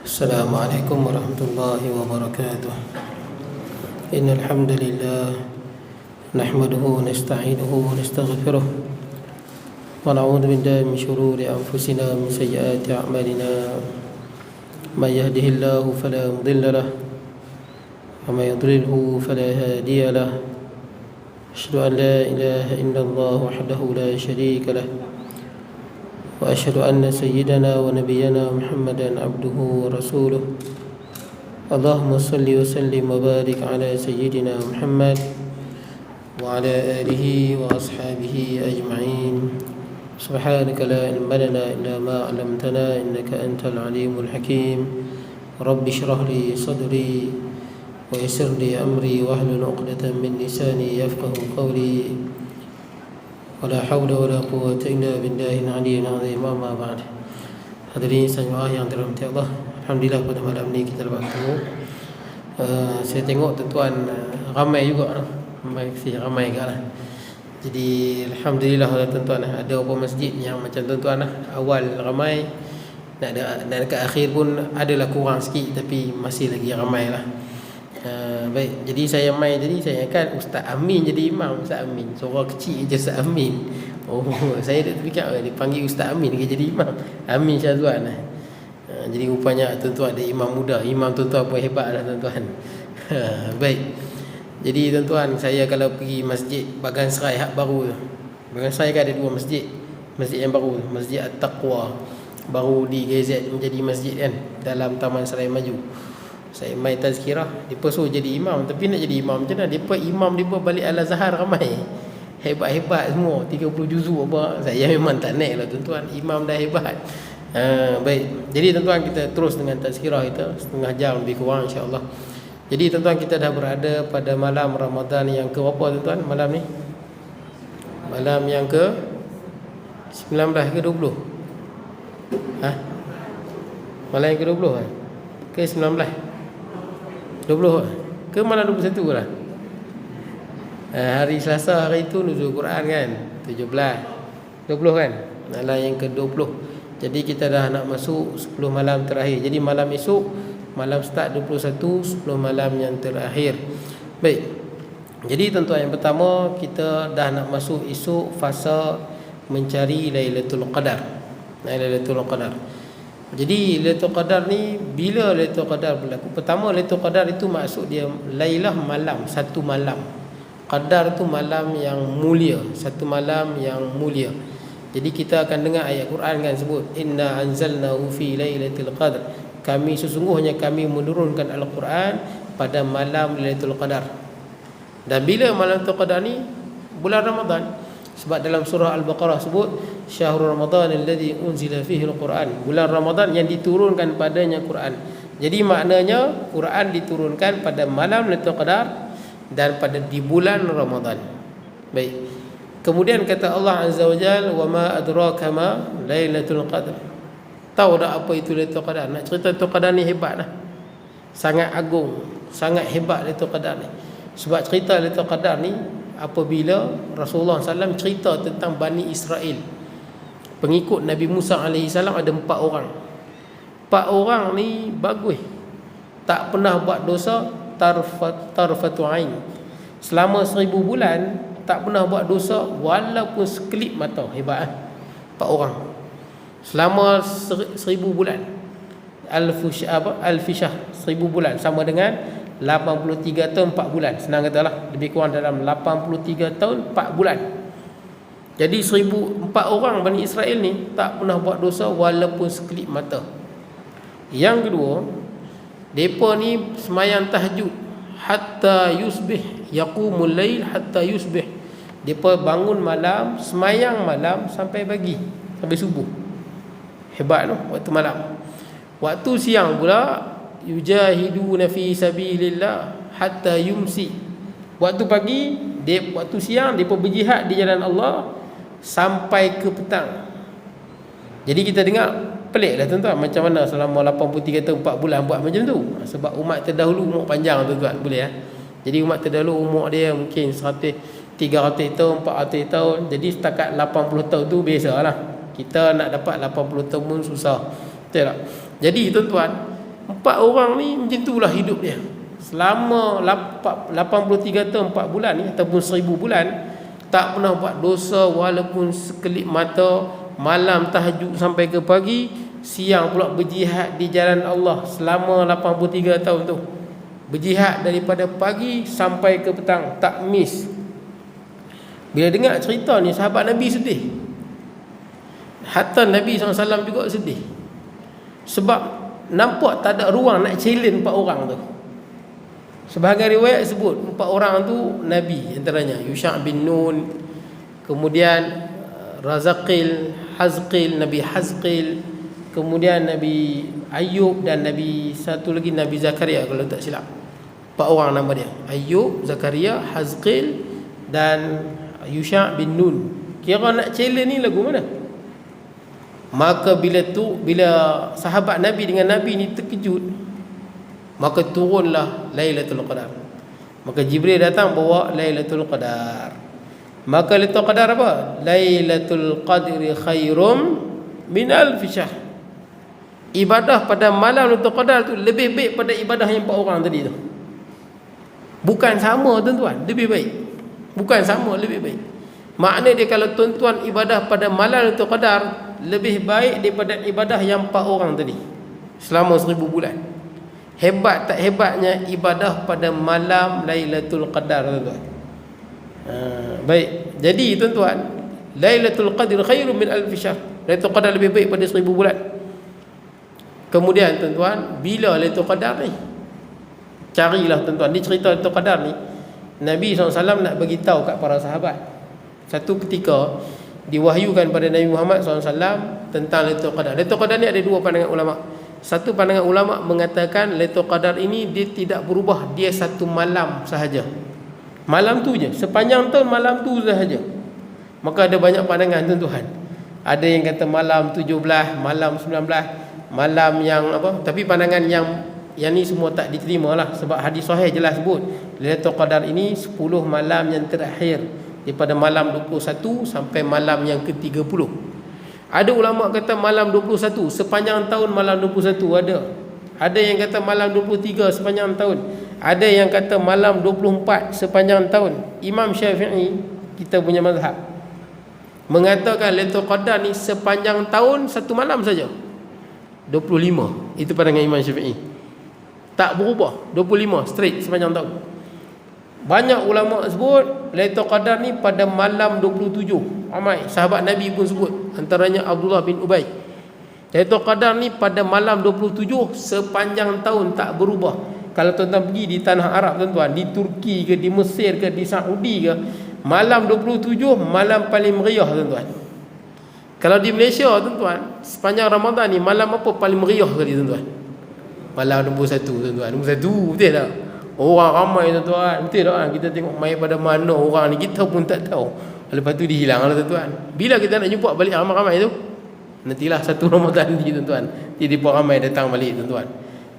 Assalamualaikum warahmatullahi wabarakatuh. Innal hamdalillah nahmaduhu wa nasta'inuhu wa nastaghfiruh wa na'udzu billahi min shururi anfusina wa min sayyiati a'malina. May yahdihillahu fala mudilla lahu wa may yudlilhu fala hadiya lahu. Asyhadu an la ilaha illallah wahdahu la syarika lahu وأشهد أن سيدنا ونبينا محمدا عبده ورسوله. اللهم صل وسلم وبارك على سيدنا محمد وعلى آله وأصحابه أجمعين. سبحانك لا علم لنا إلا ما علمتنا إنك أنت العليم الحكيم. رب اشرح لي صدري ويسر لي أمري واحلل عقدة من لساني يفقه قولي. Wala haula wala quwwata illa billahi al-'aliyyil 'azim. Amma ba'd. Hadirin sekalian yang dirahmati Allah, alhamdulillah pada malam ni kita dapat bertemu. Saya tengok tuan-tuan ramai juga, ramai juga lah. Jadi alhamdulillah tuan-tuan, ada beberapa masjid yang macam tuan-tuan lah, awal ramai, nak dekat akhir pun adalah kurang sikit, tapi masih lagi ramai lah. Baik, jadi saya ingatkan Ustaz Amin jadi imam. Ustaz Amin, suara kecil je Ustaz Amin. Oh, saya dah terfikir dipanggil Ustaz Amin ke jadi imam. Amin Syazwan lah. Jadi rupanya tuan-tuan ada imam muda. Imam tuan-tuan pun hebat lah tuan-tuan. Baik, jadi tuan-tuan, saya kalau pergi masjid Bagan Serai hak baru tu, Bagan Serai kan ada dua masjid. Masjid yang baru, Masjid At-Taqwa, baru di GZ menjadi masjid kan, dalam Taman Serai Maju. Saya main tazkirah, mereka suruh jadi imam. Tapi nak jadi imam macam mana? Mereka imam, mereka balik Al-Azhar ramai, hebat-hebat semua, 30 juzuk apa. Saya memang tak naik lah tuan-tuan, imam dah hebat. Baik, jadi tuan-tuan, kita terus dengan tazkirah kita, setengah jam lebih kurang insya-Allah. Jadi tuan-tuan, kita dah berada pada malam Ramadan yang ke berapa tuan-tuan malam ni? Malam yang ke 19 ke 20? Malam yang ke 20 kan? Ke 19? 20 ke malam 21 lah. Hari Selasa hari itu nuzul Quran kan, 17 20 kan, malam yang ke-20. Jadi kita dah nak masuk 10 malam terakhir. Jadi malam esok, malam start 21, 10 malam yang terakhir. Baik, jadi tuan-tuan, yang pertama kita dah nak masuk esok fasa mencari Lailatul Qadar. Lailatul Qadar. Jadi Lailatul Qadar ni, bila Lailatul Qadar berlaku? Pertama, Lailatul Qadar itu maksud dia Lailah, malam, satu malam. Qadar tu malam yang mulia, satu malam yang mulia. Jadi kita akan dengar ayat Quran kan sebut, Inna anzalnahu fi Lailatul Qadar. Kami sesungguhnya kami menurunkan Al-Quran pada malam Lailatul Qadar. Dan bila malam Lailatul Qadar ni? Bulan Ramadan. Sebab dalam surah Al-Baqarah sebut Syahrul Ramadan alladhi unzila fihi al-Quran, bulan Ramadan yang diturunkan padanya Quran. Jadi maknanya Quran diturunkan pada malam Lailatul Qadar dan pada di bulan Ramadan. Baik. Kemudian kata Allah Azza wa Jalla, wa ma adraka ma Lailatul Qadar. Tahu tak apa itu Lailatul Qadar? Nak cerita Lailatul Qadar ni hebat lah. Sangat agung, sangat hebat Lailatul Qadar ni. Sebab cerita Lailatul Qadar ni apabila Rasulullah SAW cerita tentang Bani Israel, pengikut Nabi Musa AS, ada 4 orang. 4 orang ni bagus, tak pernah buat dosa tarfatu ain. Selama 1000 bulan tak pernah buat dosa walaupun sekelip mata. Hebat 4 orang selama 1000 bulan. Al-Fishah 1000 bulan sama dengan 83 tahun 4 bulan. Senang katalah, lebih kurang dalam 83 tahun 4 bulan. Jadi 4 orang Bani Israel ni tak pernah buat dosa walaupun sekelip mata. Yang kedua, mereka ni semayang tahajud hatta yusbih, yaqumul lail hatta yusbih. Mereka bangun malam, semayang malam sampai pagi, sampai subuh. Hebat tu waktu malam. Waktu siang pula, yujahiduna fi sabilillah hatta yumsi. Waktu pagi, waktu siang mereka berjihad di jalan Allah sampai ke petang. Jadi kita dengar peliklah tuan-tuan, macam mana selama 83 tahun 4 bulan buat macam tu. Sebab umat terdahulu umur panjang tuan-tuan, boleh ya. Jadi umat terdahulu umur dia mungkin 300 tahun, 400 tahun. Jadi setakat 80 tahun tu biasalah. Kita nak dapat 80 tahun pun susah. Betul tak? Jadi tuan-tuan, 4 orang ni macam itulah hidup dia. Selama 83 tahun 4 bulan ni ataupun 1000 bulan, tak pernah buat dosa walaupun sekelip mata. Malam tahajud sampai ke pagi, siang pula berjihad di jalan Allah selama 83 tahun tu. Berjihad daripada pagi sampai ke petang, tak miss. Bila dengar cerita ni, sahabat Nabi sedih. Hatta Nabi SAW juga sedih. Sebab nampak tak ada ruang nak challenge 4 orang tu. Sebahagian riwayat sebut 4 orang tu Nabi, antaranya Yusha' bin Nun, kemudian Razaqil, Hazqil, Nabi Hazqil, kemudian Nabi Ayub, dan Nabi satu lagi Nabi Zakaria kalau tak silap. 4 orang nama dia, Ayub, Zakaria, Hazqil dan Yusha' bin Nun. Kira nak challenge ni lagu mana? Maka bila sahabat Nabi dengan Nabi ni terkejut, maka turunlah Lailatul Qadar. Maka Jibril datang bawa Lailatul Qadar. Maka Lailatul Qadar apa? Lailatul Qadri khairum min alf syahr. Ibadah pada malam Lailatul Qadar tu lebih baik pada ibadah yang 4 orang tadi tu. Bukan sama tuan-tuan, lebih baik. Bukan sama, lebih baik. Makna dia kalau tuan-tuan ibadah pada malam Lailatul Qadar lebih baik daripada ibadah yang 4 orang tadi selama 1000 bulan. Hebat tak hebatnya ibadah pada malam Lailatul Qadar, tuan-tuan. Baik. Jadi tuan-tuan, Lailatul Qadr khairum min alf syahr. Lailatul Qadar lebih baik pada 1000 bulan. Kemudian tuan-tuan, bila Lailatul Qadar ni? Carilah tuan-tuan. Ni cerita Lailatul Qadar ni, Nabi SAW nak bagi tahu kat para sahabat. Satu ketika diwahyukan pada Nabi Muhammad SAW tentang Lailatul Qadar. Lailatul Qadar ni ada 2 pandangan ulama. Satu pandangan ulama mengatakan Lailatul Qadar ini dia tidak berubah, dia satu malam sahaja. Malam tu je, sepanjang tahun malam tu sahaja. Maka ada banyak pandangan tuan-tuan. Ada yang kata malam 17, malam 19, malam yang apa. Tapi pandangan yang ni semua tak diterima lah. Sebab hadis sahih jelas sebut Lailatul Qadar ini 10 malam yang terakhir, daripada malam 21 sampai malam yang ke-30. Ada ulama kata malam 21 sepanjang tahun, malam 21 ada. Ada yang kata malam 23 sepanjang tahun. Ada yang kata malam 24 sepanjang tahun. Imam Syafi'i, kita punya mazhab, mengatakan Lailatul Qadar ni sepanjang tahun satu malam saja. 25. Itu pandangan Imam Syafi'i. Tak berubah, 25 straight sepanjang tahun. Banyak ulama sebut Lailatul Qadar ni pada malam 27. Ramai sahabat Nabi pun sebut, antaranya Abdullah bin Ubay. Lailatul Qadar ni pada malam 27 sepanjang tahun, tak berubah. Kalau tuan-tuan pergi di tanah Arab tuan-tuan, di Turki ke, di Mesir ke, di Saudi ke, malam 27 malam paling meriah tuan-tuan. Kalau di Malaysia tuan-tuan, sepanjang Ramadan ni malam apa paling meriah kali tuan-tuan? Malam 21 tuan-tuan. 21 betul tak? Orang ramai tuan-tuan. Betul tak? Kita tengok main pada mana orang ni, kita pun tak tahu. Lepas tu dihilang lah tuan-tuan. Bila kita nak jumpa balik ramai-ramai tu? Nantilah satu Ramadan ni tuan-tuan. Jadi ramai datang balik tuan-tuan.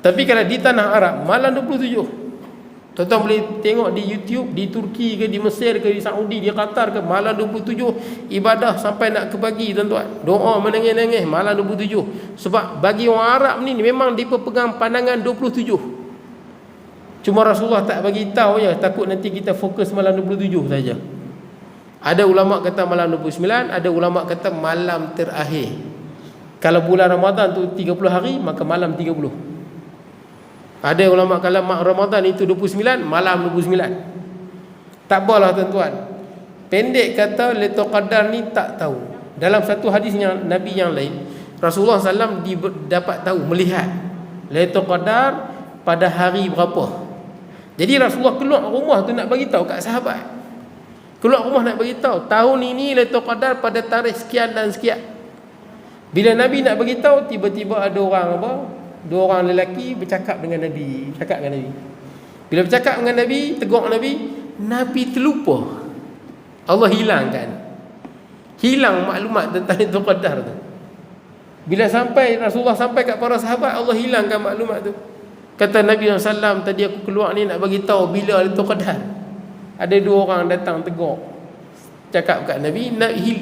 Tapi kalau di tanah Arab malam 27, tuan-tuan boleh tengok di YouTube, di Turki ke, di Mesir ke, di Saudi, di Qatar ke, malam 27 ibadah sampai nak ke pagi tuan-tuan. Doa menangis-nangis malam 27. Sebab bagi orang Arab ni memang dia pegang pandangan 27. Cuma Rasulullah tak bagi tahu je, takut nanti kita fokus malam 27 saja. Ada ulama kata malam 29, ada ulama kata malam terakhir. Kalau bulan Ramadan tu 30 hari, maka malam 30. Ada ulama kalau Ramadan itu 29, malam 29. Tak apalah tuan-tuan. Pendek kata Lailatul Qadar ni tak tahu. Dalam satu hadisnya Nabi yang lain, Rasulullah SAW dapat tahu, melihat Lailatul Qadar pada hari berapa. Jadi Rasulullah keluar rumah tu nak bagi tahu kat sahabat. Keluar rumah nak bagi tahu, tahun ini Lailatul Qadar pada tarikh sekian dan sekian. Bila Nabi nak bagi tahu, tiba-tiba ada orang apa? 2 orang lelaki bercakap dengan Nabi. Bila bercakap dengan Nabi, tegur Nabi, Nabi terlupa. Allah hilangkan. Hilang maklumat tentang Lailatul Qadar tu. Bila Rasulullah sampai kat para sahabat, Allah hilangkan maklumat tu. Kata Nabi SAW, tadi aku keluar ni nak bagi tahu bila Lailatul Qadar. Ada 2 orang datang tegur, cakap kat Nabi,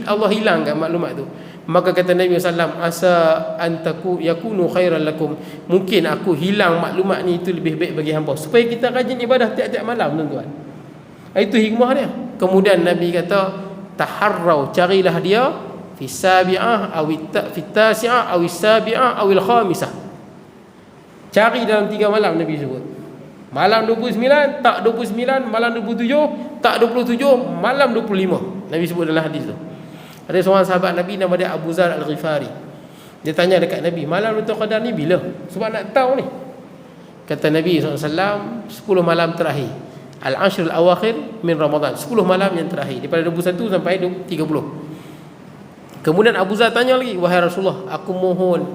Allah hilangkan maklumat tu. Maka kata Nabi SAW, asa antaku yakunu khairan lakum, mungkin aku hilang maklumat ni itu lebih baik bagi hangpa, supaya kita rajin ibadah tiap-tiap malam, tuan-tuan. Itu hikmah dia. Kemudian Nabi kata, taharrau, carilah dia fi sabi'ah aw fi tasi'ah aw sabi'ah aw al khamisah. Cari dalam 3 malam, Nabi sebut. Malam 29, tak 29, malam 27, tak 27, malam 25. Nabi sebut dalam hadis tu. Ada seorang sahabat Nabi nama dia Abu Zar Al-Ghifari. Dia tanya dekat Nabi, malam Lailatul Qadar ni bila? Sebab nak tahu ni. Kata Nabi SAW, 10 malam terakhir. Al-Ashr al-Awakhir min Ramadan, 10 malam yang terakhir, daripada 21 sampai 30. Kemudian Abu Zar tanya lagi, wahai Rasulullah, aku mohon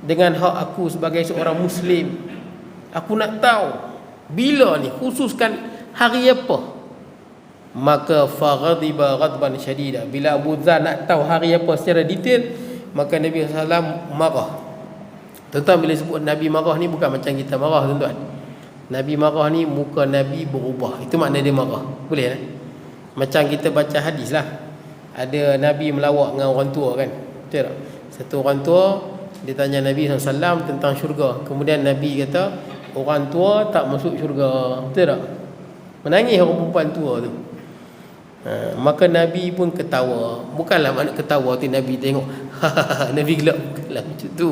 dengan hak aku sebagai seorang Muslim, aku nak tahu bila ni, khususkan hari apa. Maka faghadiba ghadban syadida. Bila Abu Dzar nak tahu hari apa secara detail, maka Nabi SAW marah. Tuan-tuan, bila sebut Nabi marah ni bukan macam kita marah, tuan-tuan. Nabi marah ni muka Nabi berubah. Itu makna dia marah. Boleh tak? Macam kita baca hadis lah, ada Nabi melawak dengan orang tua kan, betul tak? Satu orang tua, dia tanya Nabi SAW tentang syurga. Kemudian Nabi kata, orang tua tak masuk syurga, betul tak? Menangis orang perempuan tua tu. Maka Nabi pun ketawa. Bukanlah makna ketawa tu Nabi tengok Nabi gelap, bukanlah macam tu.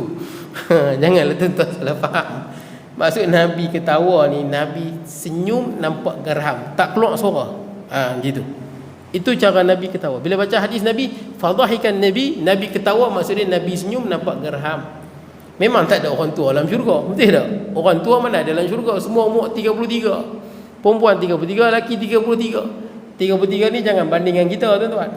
Janganlah tuan-tuan salah faham. Maksud Nabi ketawa ni, Nabi senyum nampak geram, tak keluar suara. Gitu. Itu cara Nabi ketawa. Bila baca hadis Nabi, fadhahikan Nabi, Nabi ketawa, maksudnya Nabi senyum nampak geram. Memang tak ada orang tua dalam syurga, betul tak? Orang tua mana ada dalam syurga? Semua umur 33. Perempuan 33, lelaki 33. 33 ni jangan bandingkan kita, tuan-tuan.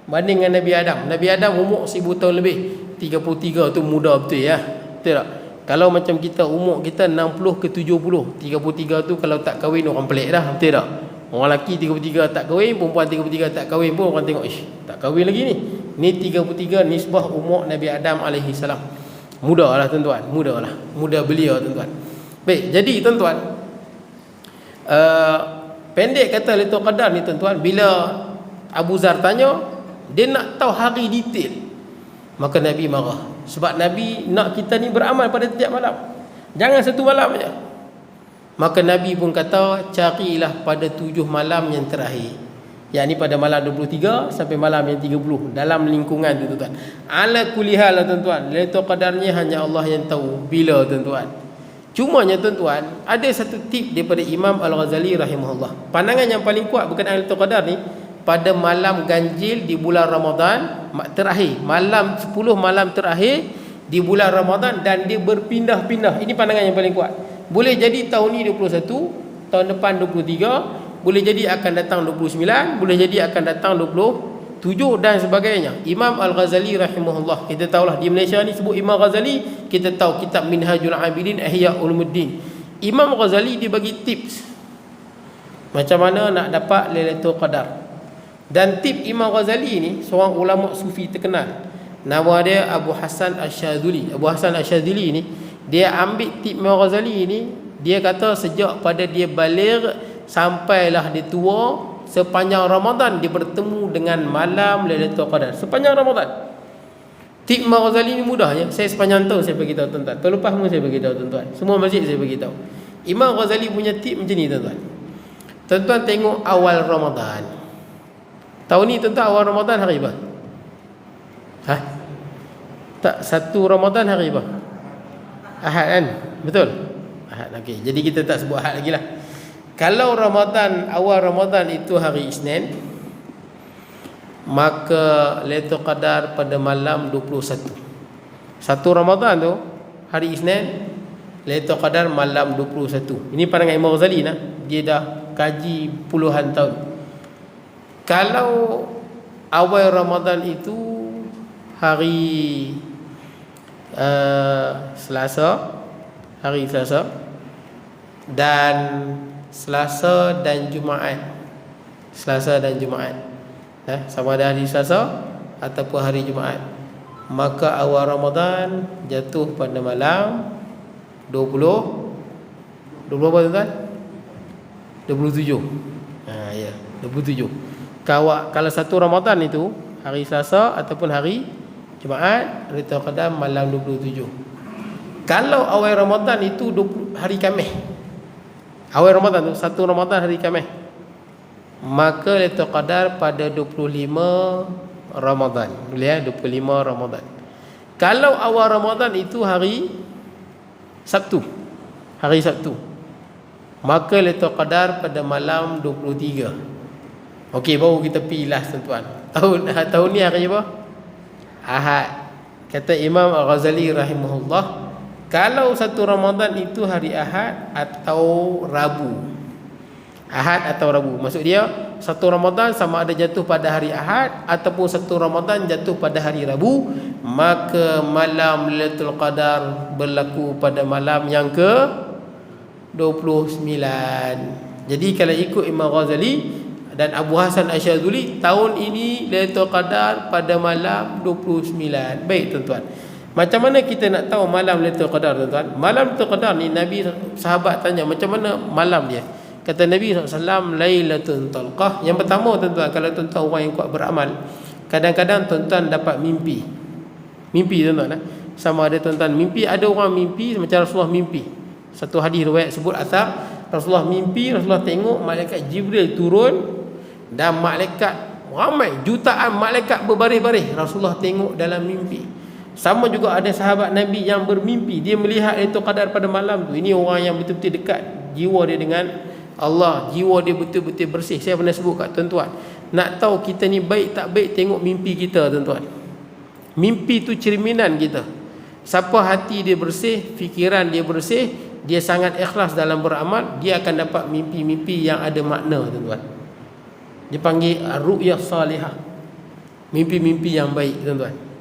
Banding dengan Nabi Adam. Nabi Adam umur 1000 tahun lebih. 33 tu muda betul ya. Betul tak? Kalau macam kita, umur kita 60 ke 70. 33 tu kalau tak kahwin orang pelik dah, betul tak? Orang lelaki 33 tak kahwin, perempuan 33 tak kahwin pun orang tengok, ish, tak kahwin lagi ni. Ni 33 nisbah umur Nabi Adam alaihi salam. Muda lah, tuan-tuan. Muda lah. Muda belia, tuan-tuan. Baik, jadi tuan-tuan, pendek kata Lailatul Qadar ni, tuan-tuan, bila Abu Zar tanya, dia nak tahu hari detail, maka Nabi marah. Sebab Nabi nak kita ni beramal pada setiap malam, jangan satu malam je. Maka Nabi pun kata, carilah pada 7 malam yang terakhir, yakni pada malam 23 sampai malam yang 30, dalam lingkungan tu, tuan-tuan. Ala kulli hal lah, tuan-tuan, Lailatul Qadar ni hanya Allah yang tahu bila, tuan-tuan. Cumanya, tuan-tuan, ada satu tip daripada Imam Al-Ghazali rahimahullah. Pandangan yang paling kuat berkenaan Lailatul Qadar ni, pada malam ganjil di bulan Ramadan terakhir, malam 10 malam terakhir di bulan Ramadan, dan dia berpindah-pindah. Ini pandangan yang paling kuat. Boleh jadi tahun ni 21, tahun depan 23, boleh jadi akan datang 29, boleh jadi akan datang 27 dan sebagainya. Imam Al-Ghazali rahimahullah, kita tahulah di Malaysia ni sebut Imam Ghazali, kita tahu kitab Minhajul Abidin, Ihya Ulumuddin. Imam Ghazali dia bagi tips macam mana nak dapat Lailatul Qadar. Dan tip Imam Ghazali ni seorang ulama sufi terkenal, nama dia Abu Hasan Asyadzili. Abu Hasan Asyadzili ni, dia ambil tip Imam Ghazali ni, dia kata sejak pada dia baligh sampailah dia tua, sepanjang Ramadan dia bertemu dengan malam Lailatul Qadar. Sepanjang Ramadan. Tip Imam Ghazali ni mudahnya. Saya sepanjang tahun saya bagi tahu, tuan-tuan. Tahun lepas pun saya bagi tahu, tuan-tuan. Semua masjid saya bagi tahu. Imam Ghazali punya tip macam ni, tuan-tuan. Tuan-tuan tengok awal Ramadan. Tahun ni, tuan-tuan, awal Ramadan hari apa? Tak, 1 Ramadan hari apa? Ahad kan? Betul? Ahad, okey. Jadi kita tak sebut Ahad lagi lah. Kalau Ramadan, awal Ramadan itu hari Isnin, maka Lailatul Qadar pada malam 21. 1 Ramadan tu hari Isnin, Lailatul Qadar malam 21. Ini pandangan Imam Ghazali nah. Dia dah kaji puluhan tahun. Kalau awal Ramadan itu hari Selasa, hari Selasa dan Selasa dan Jumaat, Selasa dan Jumaat, sama ada hari Selasa ataupun hari Jumaat, maka awal Ramadan jatuh pada malam 20 berapa, tuan? 27. Ya, 27. Kalau 1 Ramadan itu hari Selasa ataupun hari Jumaat, Lailatul Qadar malam 27. Kalau awal Ramadan itu 20, hari Khamis. Awal Ramadan tu 1 Ramadan hari Khamis. Maka Lailatul Qadar pada 25 Ramadan. Boleh ya, 25 Ramadan. Kalau awal Ramadan itu hari Sabtu. Hari Sabtu. Maka Lailatul Qadar pada malam 23. Okey, baru kita pergi last tuan-tuan. Tahun ni hari apa? Ahad. Kata Imam Al-Ghazali rahimahullah, kalau 1 Ramadan itu hari Ahad atau Rabu. Ahad atau Rabu. Maksud dia 1 Ramadan sama ada jatuh pada hari Ahad ataupun 1 Ramadan jatuh pada hari Rabu, maka malam Lailatul Qadar berlaku pada malam yang ke 29. Jadi kalau ikut Imam Ghazali dan Abu Hasan Asyadzuli, tahun ini Lailatul Qadar pada malam 29. Baik tuan-tuan, macam mana kita nak tahu malam Lailatul Qadar tuan-tuan? Malam Lailatul Qadar ni Nabi, sahabat tanya macam mana malam dia. Kata Nabi SAW, Lailatul Talqah. Yang pertama tuan-tuan, kalau tuan-tuan orang yang kuat beramal, kadang-kadang tuan-tuan dapat mimpi. Mimpi tuan-tuan, sama ada tuan-tuan mimpi, ada orang mimpi macam Rasulullah mimpi. Satu hadis riwayat sebut athar, Rasulullah mimpi, Rasulullah tengok malaikat Jibril turun dan malaikat ramai, jutaan malaikat berbaris-baris. Rasulullah tengok dalam mimpi. Sama juga ada sahabat Nabi yang bermimpi, dia melihat Lailatul Qadar pada malam tu. Ini orang yang betul-betul dekat jiwa dia dengan Allah, jiwa dia betul-betul bersih. Saya pernah sebut kat tuan-tuan, nak tahu kita ni baik tak baik, tengok mimpi kita tuan-tuan. Mimpi tu cerminan kita. Siapa hati dia bersih, fikiran dia bersih, dia sangat ikhlas dalam beramal, dia akan dapat mimpi-mimpi yang ada makna tuan-tuan. Dia panggil ru'yah salihah, mimpi-mimpi yang baik tuan-tuan.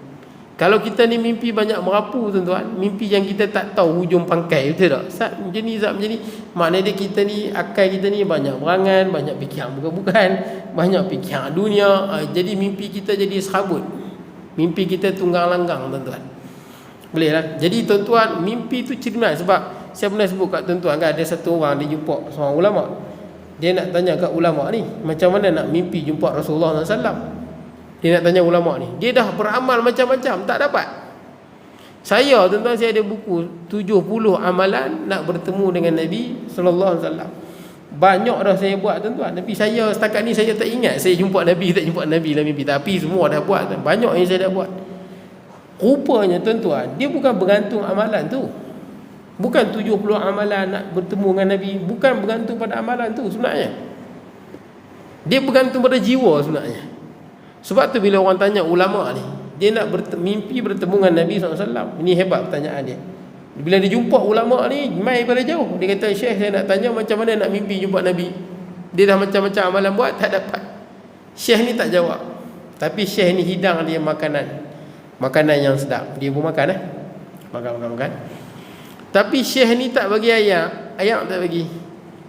Kalau kita ni mimpi banyak merapu tuan-tuan, mimpi yang kita tak tahu hujung pangkai, betul tak? Saat macam ni, maknanya kita ni, akal kita ni banyak berangan, banyak fikiran bukan-bukan, banyak fikiran dunia. Jadi mimpi kita jadi serabut, mimpi kita tunggang langgang tuan-tuan. Boleh lah. Jadi tuan-tuan, mimpi tu cerminan. Sebab saya pernah sebut kat tuan-tuan kan, ada satu orang dia jumpa seorang ulama. Dia nak tanya kat ulama ni, macam mana nak mimpi jumpa Rasulullah SAW. Dia nak tanya ulama ni. Dia dah beramal macam-macam, tak dapat. Saya tuan-tuan, saya ada buku 70 amalan nak bertemu dengan Nabi SAW. Banyak dah saya buat tuan-tuan. Tapi saya setakat ni saya tak ingat saya jumpa Nabi, tak jumpa Nabi dalam mimpi. Tapi semua dah buat. Banyak yang saya dah buat. Rupanya tuan-tuan, dia bukan bergantung amalan tu. Bukan 70 amalan nak bertemu dengan Nabi, bukan bergantung pada amalan tu sebenarnya. Dia bergantung pada jiwa sebenarnya. Sebab tu bila orang tanya ulama ni, dia nak mimpi bertemu dengan Nabi SAW. Ini hebat pertanyaan dia. Bila dia jumpa ulama ni, mai pada jauh. Dia kata, Syekh, saya nak tanya macam mana nak mimpi jumpa Nabi. Dia dah macam-macam amalan buat, tak dapat. Syekh ni tak jawab. Tapi Syekh ni hidang dia makanan. Makanan yang sedap. Dia pun makan Makan. Tapi Syekh ni tak bagi ayak. Ayak tak bagi.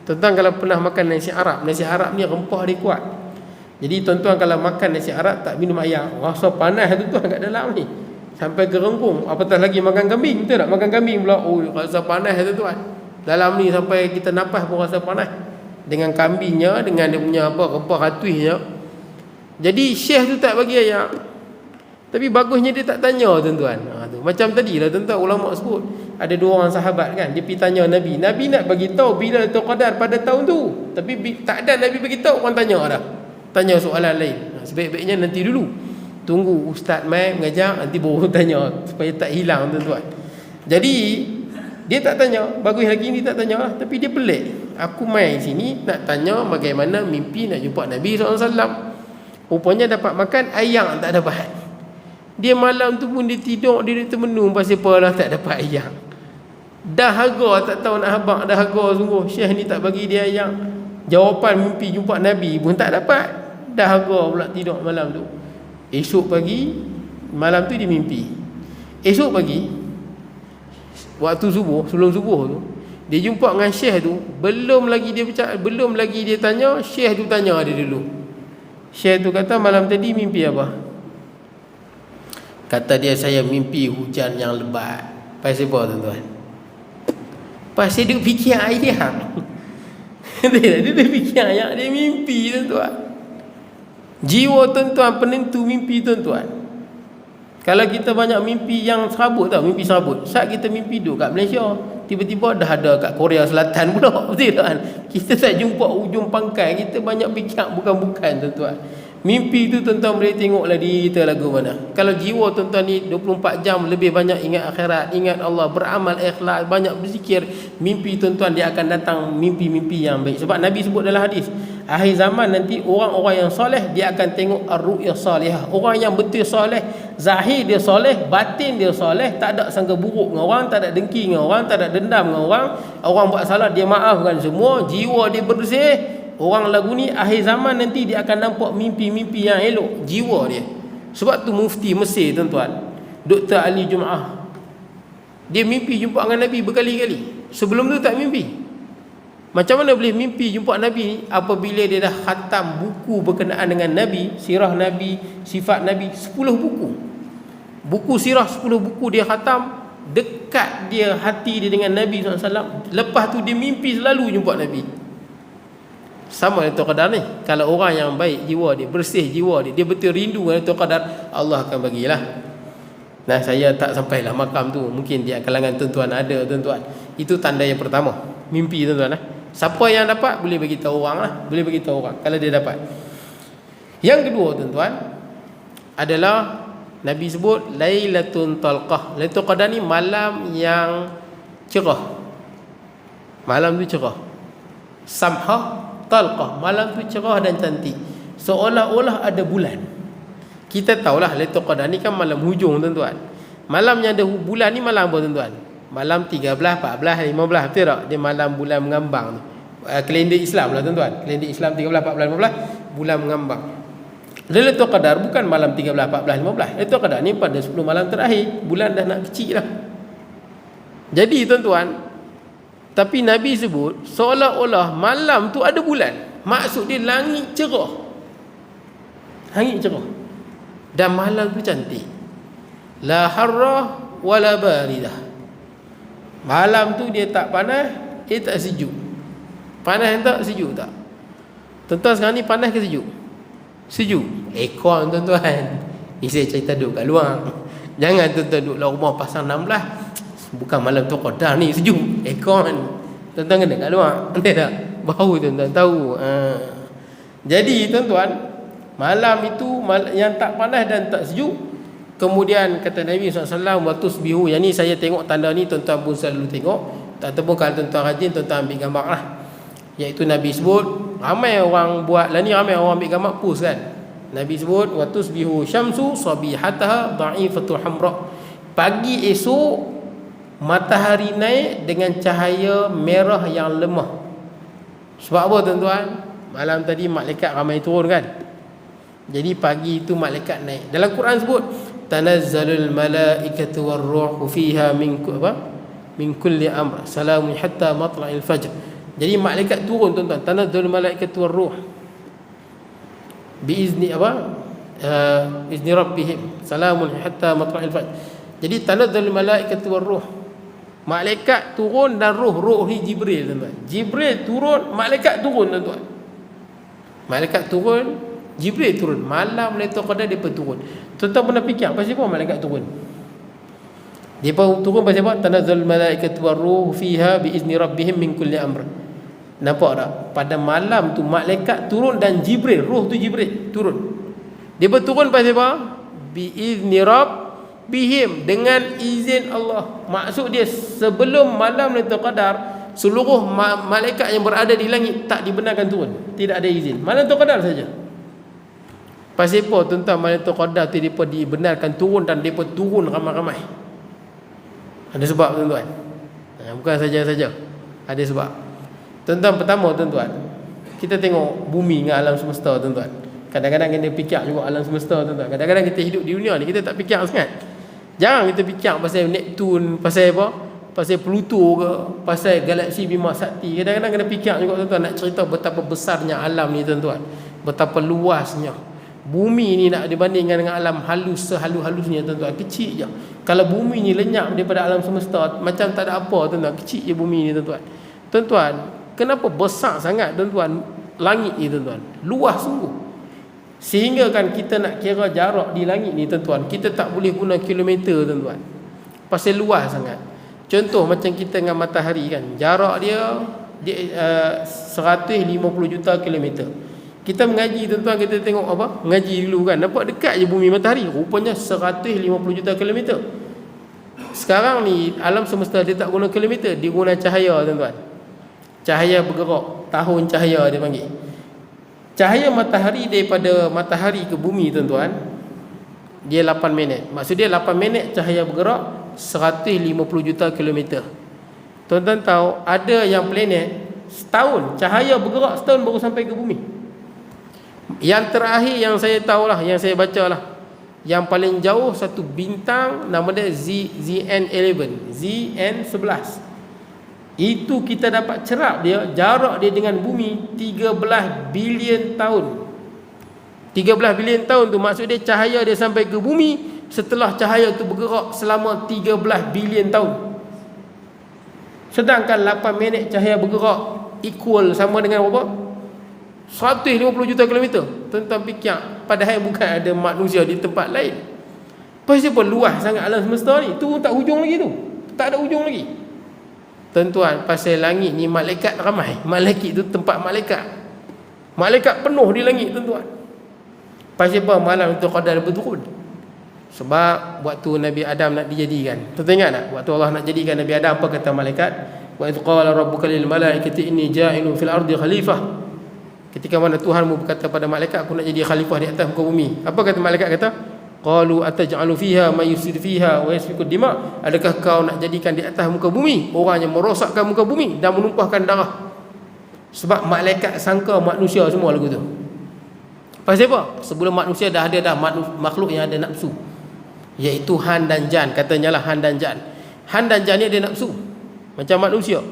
Tuan-tuan kalau pernah makan nasi Arab, nasi Arab ni rempah dia kuat. Jadi tuan-tuan kalau makan nasi Arab tak minum ayak, rasa panas tuan-tuan kat dalam ni, sampai gerenggung. Apatah lagi makan kambing, betul tak? Makan kambing pula, oh rasa panas tuan-tuan. Dalam ni sampai kita napas pun rasa panas. Dengan kambingnya, dengan dia punya rempah ratuihnya. Jadi Syekh tu tak bagi ayak. Tapi bagusnya dia tak tanya tuan-tuan. Macam tadi lah tuan-tuan, ulama sebut ada 2 orang sahabat kan, dia pergi tanya Nabi. Nabi nak bagi tahu bila Lailatul Qadar pada tahun tu, tapi tak ada Nabi bagi tahu, orang tanya dah. Tanya soalan lain. Sebaik-baiknya nanti dulu tunggu ustaz mai mengajar, nanti baru tanya supaya tak hilang tuan-tuan. Jadi dia tak tanya, bagus lagi ni tak tanya lah. Tapi dia pelik, aku mai sini nak tanya bagaimana mimpi nak jumpa Nabi SAW. Rupanya dapat makan ayam tak dapat. Dia malam tu pun dia tidur, dia termenung pasal apa lah tak dapat ayam. Dahaga tak tahu nak habaq, dahaga sungguh. Syekh ni tak bagi dia ayam. Jawapan mimpi jumpa Nabi pun tak dapat. Dahaga pula tidur malam tu. Esok pagi, malam tu dia mimpi. Esok pagi, waktu subuh, sebelum subuh tu, dia jumpa dengan Syekh tu. Belum lagi dia tanya, Syekh tu tanya dia dulu. Syekh tu kata, malam tadi mimpi apa? Kata dia, saya mimpi hujan yang lebat. Pasal apa tuan-tuan? Pasal dia fikir ayam. Dia fikir ayam, dia mimpi tuan-tuan. Jiwa tuan-tuan penentu mimpi tuan-tuan. Kalau kita banyak mimpi yang serabut tau, mimpi serabut. Saat kita mimpi duduk kat Malaysia, tiba-tiba dah ada kat Korea Selatan pula. Betul tak kan? Kita tak jumpa ujung pangkai, kita banyak fikir bukan-bukan tuan-tuan. Mimpi tu tuan-tuan boleh tengoklah diri kita lagu mana. Kalau jiwa tuan-tuan ni 24 jam lebih banyak ingat akhirat, ingat Allah, beramal ikhlas, banyak berzikir, mimpi tuan-tuan dia akan datang mimpi-mimpi yang baik. Sebab Nabi sebut dalam hadis, akhir zaman nanti orang-orang yang soleh dia akan tengok ar-ru'yah salihah. Orang yang betul soleh, zahir dia soleh, batin dia soleh, tak ada sangka buruk dengan orang, tak ada dengki dengan orang, tak ada dendam dengan orang. Orang buat salah dia maafkan semua, jiwa dia bersih. Orang lagu ni akhir zaman nanti dia akan nampak mimpi-mimpi yang elok, jiwa dia. Sebab tu mufti Mesir tuan-tuan, Dr. Ali Jum'ah, dia mimpi jumpa dengan Nabi berkali-kali. Sebelum tu tak mimpi. Macam mana boleh mimpi jumpa Nabi apabila dia dah khatam buku berkenaan dengan Nabi, sirah Nabi, sifat Nabi, 10 buku. Buku sirah 10 buku dia khatam, dekat dia hati dia dengan Nabi SAW. Lepas tu dia mimpi selalu jumpa Nabi. Sama Lailatul Qadar ni. Kalau orang yang baik jiwa dia, bersih jiwa dia, dia betul rindu dengan Lailatul Qadar, Allah akan bagilah. Nah, saya tak sampailah makam tu. Mungkin di kalangan tuan-tuan ada tuan-tuan. Itu tanda yang pertama, mimpi tuan-tuan. Siapa yang dapat boleh bagi tahu orang lah, boleh bagi tahu orang kalau dia dapat. Yang kedua tuan-tuan adalah Nabi sebut Lailatul Talqah. Lailatul Qadar ni malam yang cerah. Malam tu cerah. Samhah talqah, malam tu cerah dan cantik, seolah-olah ada bulan. Kita tahulah Lailatul Qadar ni kan malam hujung tuan-tuan. Malam yang ada bulan ni malam apa tuan-tuan? Malam 13, 14, 15, betul tak? Dia malam bulan mengambang tu. Kalender Islam lah tuan-tuan. Kalender Islam 13, 14, 15 bulan mengambang. Lailatul Qadar bukan malam 13, 14, 15. Lailatul Qadar ni pada 10 malam terakhir, bulan dah nak kecil dah. Jadi tuan-tuan, tapi Nabi sebut seolah-olah malam tu ada bulan. Maksud dia langit cerah. Langit cerah. Dan malam tu cantik. La harrah wala baridah. Malam tu dia tak panas, dia tak sejuk. Panas tak, sejuk tak. Tuan-tuan sekarang ni panas ke sejuk? Sejuk. Aircon tuan-tuan. Ni saya cerita duduk kat luar. Jangan tuan-tuan duduk dalam rumah pasang 16. Bukan malam tu Qadar ni sejuk, aircon. Tuan-tuan kena kat luar. Betul tak? Bau tuan-tuan tahu. Jadi tuan-tuan, malam itu yang tak panas dan tak sejuk. Kemudian kata Nabi SAW, watusbihu. Yang ni saya tengok tanda ni, tuan-tuan pun selalu tengok. Tak tahu kalau tuan-tuan rajin, tuan-tuan ambil gambar lah. Iaitu Nabi sebut, ramai orang buat lah ni, ramai orang ambil gambar post kan. Nabi sebut, watusbihu syamsu sabihataha dha'ifatul hamra. Pagi esok matahari naik dengan cahaya merah yang lemah. Sebab apa tuan-tuan? Malam tadi malaikat ramai turun kan. Jadi pagi itu malaikat naik. Dalam Quran sebut tanazzalul malaikatu warruhu fiha min kulli amr salamun hatta matla'il fajr. Jadi malaikat turun tuan-tuan. Tanazzalul malaikatu warruh biizni izni rabbihim salamun hatta matla'il fajr. Jadi tanazzalul malaikatu warruh, malaikat turun dan ruh ni Jibril tuan-tuan. Jibril turun, malaikat turun tuan-tuan. Malaikat turun, Jibril turun. Malam Lailatul Qadar dia pun turun. Tuan-tuan pernah fikir pasal apa malaikat turun? Dia pun turun pasal apa? Tanazzalul malaikatu warruh fiha biizni rabbihim min kulli amr. Nampak tak? Pada malam tu malaikat turun dan Jibril, ruh tu Jibril turun. Dia pun turun pasal apa? Biizni rabbihim, dengan izin Allah. Maksud dia sebelum malam Lailatul Qadar, seluruh malaikat yang berada di langit tak dibenarkan turun. Tidak ada izin. Malam Lailatul Qadar saja. Pasal apa tuan-tuan malam Lailatul Qadar tu depa dibenarkan turun dan depa turun ramai-ramai? Ada sebab tuan-tuan. Bukan saja-saja. Ada sebab. Tuan-tuan, pertama tuan-tuan, kita tengok bumi dengan alam semesta tuan-tuan. Kadang-kadang kita fikir juga alam semesta tuan-tuan. Kadang-kadang kita hidup di dunia ni kita tak fikir sangat. Jangan kita fikir pasal Neptun, pasal apa? Pasal Pluto ke, pasal galaksi Bima Sakti. Kadang-kadang kena fikir juga tuan-tuan, nak cerita betapa besarnya alam ni tuan-tuan. Betapa luasnya. Bumi ni nak dibandingkan dengan alam halus, sehalus-halusnya tuan-tuan, kecil je. Kalau bumi ni lenyap daripada alam semesta, macam tak ada apa tuan-tuan, kecil je bumi ni tuan-tuan. Tuan-tuan, kenapa besar sangat tuan-tuan langit ni tuan-tuan? Luas sungguh. Sehingga kan kita nak kira jarak di langit ni tuan-tuan, kita tak boleh guna kilometer tuan-tuan, pasal luas sangat. Contoh macam kita dengan matahari kan, jarak dia 150 juta kilometer. Kita mengaji tuan-tuan, kita tengok apa? Mengaji dulu kan, nampak dekat je bumi matahari, rupanya 150 juta kilometer. Sekarang ni alam semesta dia tak guna kilometer, dia guna cahaya tuan-tuan. Cahaya bergerak, tahun cahaya dia panggil. Cahaya matahari daripada matahari ke bumi tuan-tuan, dia 8 minit. Maksud dia 8 minit cahaya bergerak 150 juta kilometer. Tuan-tuan tahu ada yang planet setahun cahaya bergerak, setahun baru sampai ke bumi. Yang terakhir yang saya tahulah, yang saya bacalah, yang paling jauh satu bintang nama dia ZN11, ZN11. Itu kita dapat cerap dia, jarak dia dengan bumi 13 bilion tahun. 13 bilion tahun tu maksud dia cahaya dia sampai ke bumi setelah cahaya tu bergerak selama 13 bilion tahun. Sedangkan 8 minit cahaya bergerak equal sama dengan berapa? 150 juta kilometer. Tuan-tuan fikir, padahal bukan ada manusia di tempat lain. Pasal apa luas sangat alam semesta ni? Tu tak hujung lagi tu. Tak ada hujung lagi. Tuan-tuan, pasal langit ni malaikat ramai. Malaikat tu tempat malaikat. Malaikat penuh di langit tuan-tuan. Pasal apa malam itu qadar berturun? Sebab waktu Nabi Adam nak dijadikan. Tuan-tuan ingat tak? Waktu Allah nak jadikan Nabi Adam, apa kata malaikat? Wa idh qala rabbuka lil malaikati inni ja'ilun fil ardi khalifah. Ketika mana Tuhanmu berkata pada malaikat, aku nak jadi khalifah di atas muka bumi. Apa kata malaikat kata? Qalu ataj'alu fiha may yufsid fiha wa yasfiku dima. Adakah kau nak jadikan di atas muka bumi orang yang merosakkan muka bumi dan menumpahkan darah? Sebab malaikat sangka manusia semua lagu tu. Pasal apa? Sebelum manusia dah ada makhluk yang ada nafsu, iaitu Han dan Jan. Katanya lah Han dan Jan. Han dan Jan ni ada nafsu macam manusia.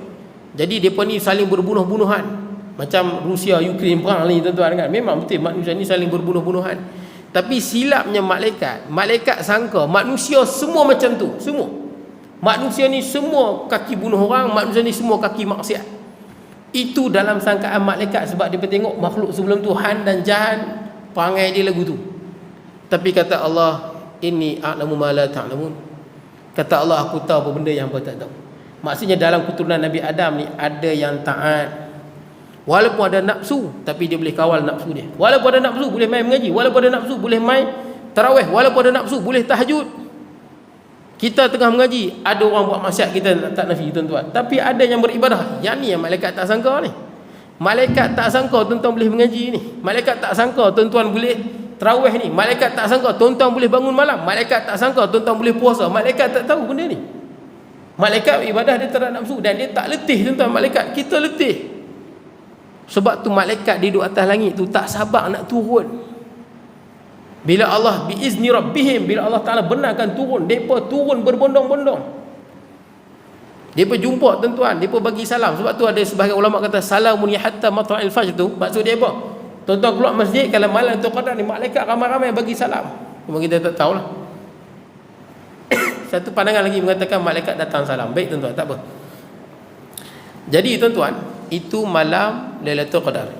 Jadi depa ni saling berbunuh-bunuhan. Macam Rusia Ukraine perang ni tuan-tuan kan. Memang betul manusia ni saling berbunuh-bunuhan. Tapi silapnya malaikat sangka manusia semua macam tu. Semua manusia ni semua kaki bunuh orang, manusia ni semua kaki maksiat. Itu dalam sangkaan malaikat. Sebab dia tengok makhluk sebelum tu Han dan Jan, perangai dia lagu tu. Tapi kata Allah, inni a'lamu ma la ta'lamun. Kata Allah, aku tahu apa benda yang hangpa tak tahu. Maksudnya dalam keturunan Nabi Adam ni ada yang taat, walaupun ada nafsu, tapi dia boleh kawal nafsu dia. Walaupun ada nafsu boleh main mengaji, walaupun ada nafsu boleh main tarawih, walaupun ada nafsu boleh tahajud. Kita tengah mengaji, ada orang buat maksiat, kita tak nafi tuan-tuan. Tapi ada yang beribadah. Yang ni yang malaikat tak sangka ni. Malaikat tak sangka tuan-tuan boleh mengaji ni. Malaikat tak sangka tuan-tuan boleh tarawih ni. Malaikat tak sangka tuan-tuan boleh bangun malam. Malaikat tak sangka tuan-tuan boleh puasa. Malaikat tak tahu benda ni. Malaikat ibadah dia tak ada nafsu dan dia tak letih tuan-tuan. Malaikat kita letih. Sebab tu malaikat di atas langit tu tak sabar nak turun. Bila Allah biizni rabbihim, bila Allah Ta'ala benarkan turun, mereka turun berbondong-bondong. Mereka jumpa tuan-tuan, mereka bagi salam. Sebab tu ada sebahagian ulama kata salamun ya hatta matla'il fajr tu maksud dia apa? Tuan-tuan keluar masjid kalau malam tu qadar ni malaikat ramai-ramai bagi salam. Cuma kita tak tahulah. Satu pandangan lagi mengatakan malaikat datang salam. Baik tuan-tuan, tak apa. Jadi tuan-tuan, itu malam Lailatul Qadar.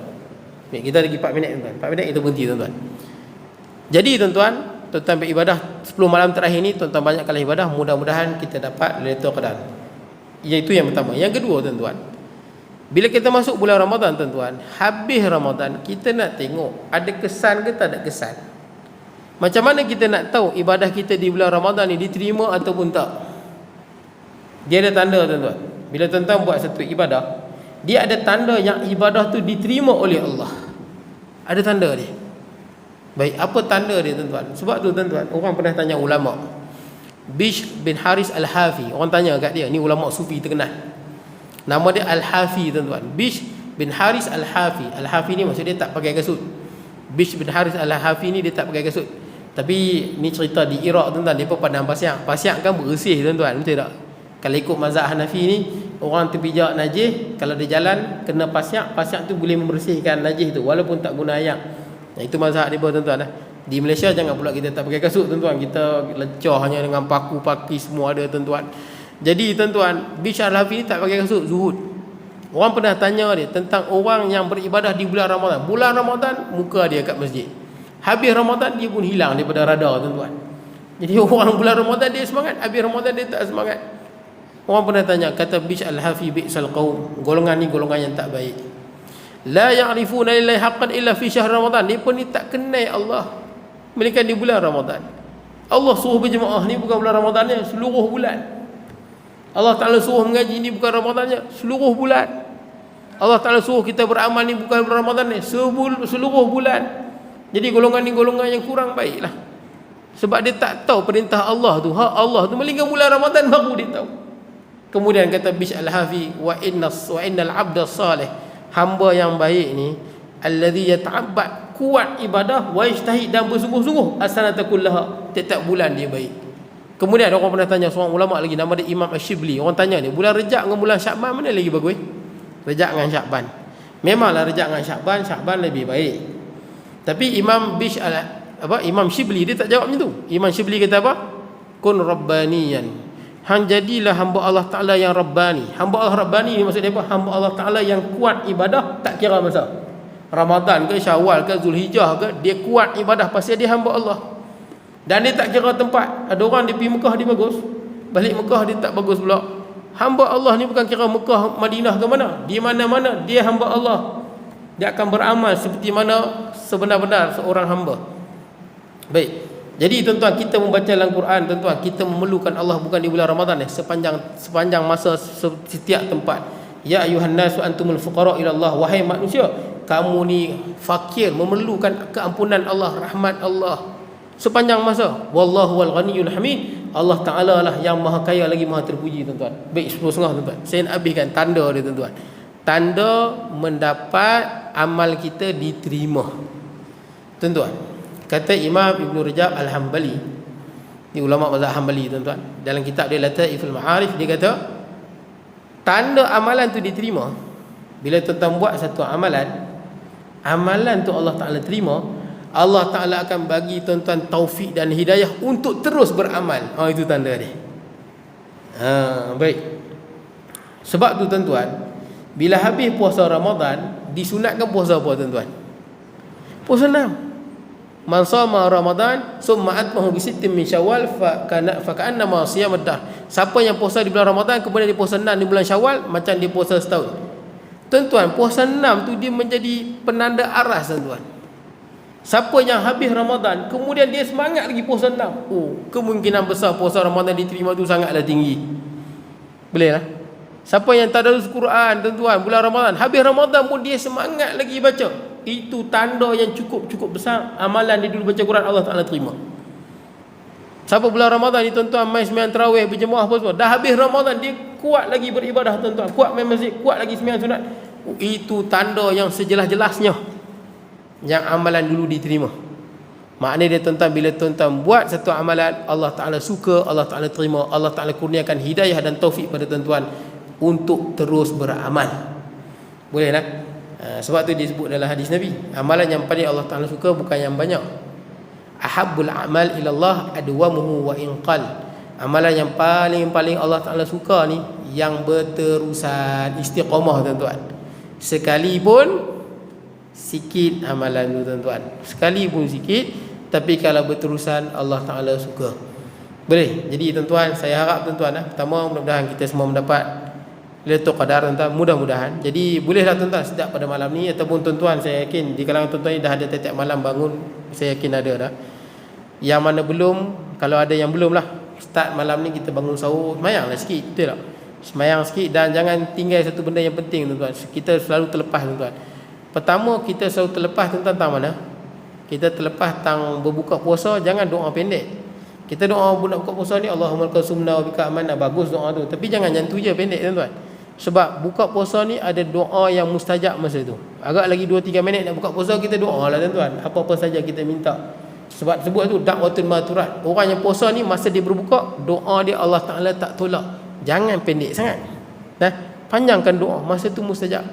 Baik, kita lagi 4 minit tuan-tuan. 4 minit kita berhenti tuan-tuan. Jadi tuan-tuan beribadah 10 malam terakhir ni, tuan-tuan banyakkanlah ibadah, mudah-mudahan kita dapat Lailatul Qadar. Iaitu yang pertama. Yang kedua tuan-tuan, bila kita masuk bulan Ramadan tuan-tuan, habis Ramadan, kita nak tengok ada kesan ke tak ada kesan. Macam mana kita nak tahu ibadah kita di bulan Ramadan ni diterima ataupun tak? Dia ada tanda tuan-tuan. Bila tuan-tuan buat satu ibadah, dia ada tanda yang ibadah tu diterima oleh Allah. Ada tanda dia. Baik, apa tanda dia tuan-tuan? Sebab tu tuan-tuan, orang pernah tanya ulama. Bishr bin Haris Al-Hafi, orang tanya kat dia, ni ulama sufi terkenal. Nama dia Al-Hafi tuan-tuan. Bishr bin Haris Al-Hafi. Al-Hafi ni maksud dia tak pakai kasut. Bishr bin Haris Al-Hafi ni dia tak pakai kasut. Tapi ni cerita di Iraq tuan-tuan, depa pandang pasyak. Pasyak kan bersih tuan-tuan, betul tak? Kalau ikut mazhab Hanafi ni, orang terpijak najis, kalau dia jalan kena pasyak, pasyak tu boleh membersihkan najis tu walaupun tak guna air. Itu mazhab dia tuan-tuan. Di Malaysia jangan pula kita tak pakai kasut tuan-tuan, kita lecah hanya dengan paku pakis semua ada tuan-tuan. Jadi tuan-tuan, Bishr Al-Hafi ni tak pakai kasut, zuhud. Orang pernah tanya dia tentang orang yang beribadah di bulan Ramadan. Bulan Ramadan muka dia kat masjid, Habis Ramadan dia pun hilang daripada radar tuan-tuan. Jadi orang bulan Ramadan dia semangat, habis Ramadan dia tak semangat. Orang pernah tanya, kata Bishr al-Hafi bi'sal qaum, golongan ni golongan yang tak baik. La ya'rifuna lillahi haqqan illa fi syahr Ramadan. Dia pun ni tak kenal Allah melainkan di bulan Ramadan. Allah suruh berjemaah ni bukan bulan Ramadannya, seluruh bulan. Allah Ta'ala suruh mengaji ni bukan Ramadannya, seluruh bulan. Allah Ta'ala suruh kita beramal ni bukan bulan Ramadan ni, seluruh bulan. Jadi golongan ni golongan yang kurang baik lah. Sebab dia tak tahu perintah Allah tu, hak Allah tu, melainkan bulan Ramadan baru dia tahu. Kemudian kata Bishr al-Hafi, wa innal abda salih, hamba yang baik ni, alladhi yata'abbad, kuat ibadah, wa yajtahid, dan bersungguh-sungguh, asanata kullaha, tiap-tiap bulan dia baik. Kemudian orang pernah tanya seorang ulama lagi, nama dia Imam Ash-Shibli. Orang tanya dia, bulan Rejab dengan bulan Syakban mana lagi bagus? Rejab dengan Syakban. Memanglah Rejab dengan Syakban lebih baik. Tapi Imam Shibli dia tak jawab macam tu. Imam Shibli kata apa? Kun rabbaniyan, hang jadilah hamba Allah Ta'ala yang rabbani. Hamba Allah rabbani ni maksud dia apa? Hamba Allah Ta'ala yang kuat ibadah, tak kira masa Ramadan ke Syawal ke Zulhijjah ke, dia kuat ibadah pasal dia hamba Allah. Dan dia tak kira tempat. Ada orang dia pergi Mekah dia bagus, balik Mekah dia tak bagus pula. Hamba Allah ni bukan kira Mekah, Madinah ke mana, di mana-mana dia hamba Allah. Dia akan beramal seperti mana sebenar-benar seorang hamba. Baik. Jadi tuan-tuan, kita membaca Al-Quran, tuan-tuan, kita memerlukan Allah bukan di bulan Ramadan sepanjang masa, setiap tempat. Ya ayuhan nasu antumul fuqara ila Allah, wahai manusia, kamu ni fakir, memerlukan keampunan Allah, rahmat Allah sepanjang masa. Wallahu wal ghaniyul hamid, Allah Ta'ala lah yang maha kaya lagi maha terpuji tuan-tuan. Baik, 10.30 tuan-tuan. Saya nak habiskan tanda dia tuan-tuan. Tanda mendapat amal kita diterima. Tuan-tuan, kata Imam Ibn Rajab Al-Hambali, ni ulama mazhab Hambali tuan-tuan, dalam kitab dia Lataiful Ma'arif, dia kata tanda amalan tu diterima bila tuan-tuan buat satu amalan tu Allah Ta'ala terima. Allah Ta'ala akan bagi tuan-tuan taufik dan hidayah untuk terus beramal. Itu tanda dia. Baik. Sebab tu tuan-tuan, bila habis puasa Ramadan, disunatkan puasa apa tuan-tuan? Puasa 6. Man shama Ramadan summa atmahu bi sittin min Syawal fa ka'annama siyamad dahr. Siapa yang puasa di bulan Ramadan kemudian dia puasa 6 di bulan Syawal, macam dia puasa setahun. Tuan-tuan, puasa 6 tu dia menjadi penanda aras tuan-tuan. Siapa yang habis Ramadan kemudian dia semangat lagi puasa 6, kemungkinan besar puasa Ramadan diterima tu sangatlah tinggi. Boleh lah. Siapa yang tadarus Quran tuan-tuan bulan Ramadan, habis Ramadan pun dia semangat lagi baca, itu tanda yang cukup besar amalan dia dulu baca Quran Allah Ta'ala terima. Siapa bulan Ramadan ni tuan-tuan main sembahyang tarawih, berjemaah apa semua, dah habis Ramadan dia kuat lagi beribadah tuan-tuan, kuat main masjid, kuat lagi sembahyang sunat, itu tanda yang sejelas-jelasnya yang amalan dulu diterima. Maknanya dia tuan-tuan, bila tuan-tuan buat satu amalan, Allah Ta'ala suka, Allah Ta'ala terima, Allah Ta'ala kurniakan hidayah dan taufik pada tuan-tuan untuk terus beramal. Boleh tak? Sebab tu disebut dalam hadis Nabi, amalan yang paling Allah Ta'ala suka bukan yang banyak. Ahabbul a'mal ilallah adwamuhu wa inqal. Amalan yang paling Allah Ta'ala suka ni yang berterusan, istiqamah tuan-tuan. Sekalipun sikit amalan tu tuan-tuan, sekalipun sikit, tapi kalau berterusan Allah Ta'ala suka. Boleh. Jadi tuan-tuan, saya harap tuan-tuan, pertama mudah-mudahan kita semua mendapat Lailatul Qadar tuan-tuan, mudah-mudahan. Jadi bolehlah tuan-tuan sejak pada malam ni, ataupun tuan-tuan, saya yakin di kalangan tuan-tuan ni dah ada tiap-tiap malam bangun, saya yakin ada dah. Yang mana belum, kalau ada yang belum lah, start malam ni kita bangun sahur, semayanglah sikit, betul tak? Semayang sikit, dan jangan tinggal satu benda yang penting tuan-tuan. Kita selalu terlepas tuan-tuan. Pertama, kita selalu terlepas tentang mana? Kita terlepas tentang berbuka puasa, jangan doa pendek. Kita doa nak buka puasa ni, Allahumma lakal sumna wa bika amanna, bagus doa tu. Tapi jangan yang tu je pendek tuan-tuan. Sebab buka puasa ni ada doa yang mustajab masa tu. Agak lagi 2-3 minit nak buka puasa, kita doa lah tuan-tuan. Apa-apa saja kita minta. Sebab sebut tu da'watul maturat. Orang yang puasa ni masa dia berbuka, doa dia Allah Ta'ala tak tolak. Jangan pendek sangat. Panjangkan doa, masa tu mustajab.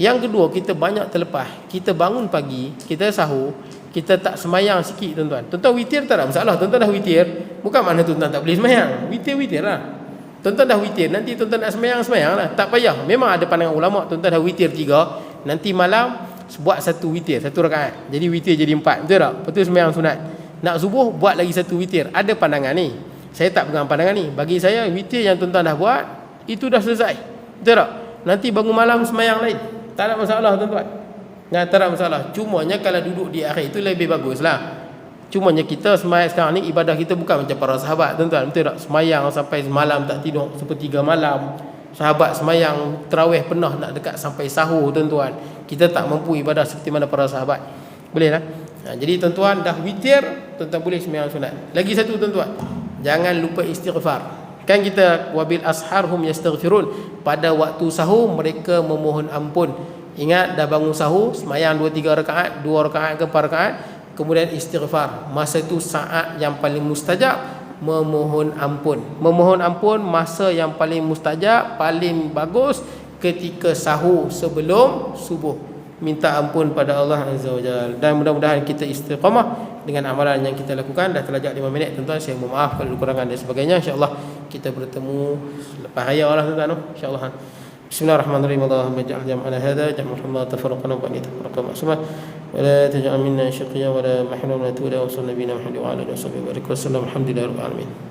Yang kedua, kita banyak terlepas. Kita bangun pagi, kita sahur, kita tak semayang sikit tuan-tuan. Tuan-tuan witir tak ada masalah. Tuan-tuan dah witir, bukan makna tuan-tuan tak boleh semayang. Witir lah. Tuan-tuan dah witir, nanti tuan-tuan nak semayang lah. Tak payah. Memang ada pandangan ulama, tuan-tuan dah witir 3, nanti malam buat satu witir, satu rakaat. Jadi witir jadi 4, betul tak? Betul sembahyang sunat. Nak subuh buat lagi satu witir. Ada pandangan ni. Saya tak pegang pandangan ni. Bagi saya witir yang tuan-tuan dah buat itu dah selesai. Betul tak? Nanti bangun malam sembahyang lain. Tak ada masalah tuan-tuan. Tak ada masalah. Cumanya kalau duduk di akhir itu lebih baguslah. Cumanya kita sembahyang sekarang ni ibadah kita bukan macam para sahabat tuan-tuan, betul tak? Sembahyang sampai semalam tak tidur, sepertiga malam. Sahabat sembahyang tarawih pernah nak dekat sampai sahur tuan-tuan. Kita tak mampu ibadah seperti mana para sahabat. Boleh lah. Jadi tuan-tuan dah witir, tuan-tuan boleh sembahyang sunat. Lagi satu tuan-tuan, jangan lupa istighfar. Kan kita wabil asharhum yastaghfirun, pada waktu sahur mereka memohon ampun. Ingat dah bangun sahur, sembahyang 2-3 rakaat, 2 rakaat ke 4 rakaat, kemudian istighfar. Masa itu saat yang paling mustajab memohon ampun. Memohon ampun masa yang paling mustajab, paling bagus ketika sahur sebelum subuh. Minta ampun pada Allah Azza wa Jalla. Dan mudah-mudahan kita istiqamah dengan amalan yang kita lakukan. Dah terlajak 5 minit tuan-tuan, saya mohon maaf kalau kekurangan dan sebagainya. InsyaAllah kita bertemu lepas raya lah tuan-tuan, InsyaAllah. Bismillahirrahmanirrahim. Allahumma ja'al jam'ana hadha jam'an tafarraqana wa ba'da tafarraqa ma'suma wa la taj'al minna shaqiyya wa la mahruman wa la tu'la wa sallallahu nabiyina Muhammad wa ala alihi wa sahbihi wa sallam. Alhamdulillahirabbil alamin.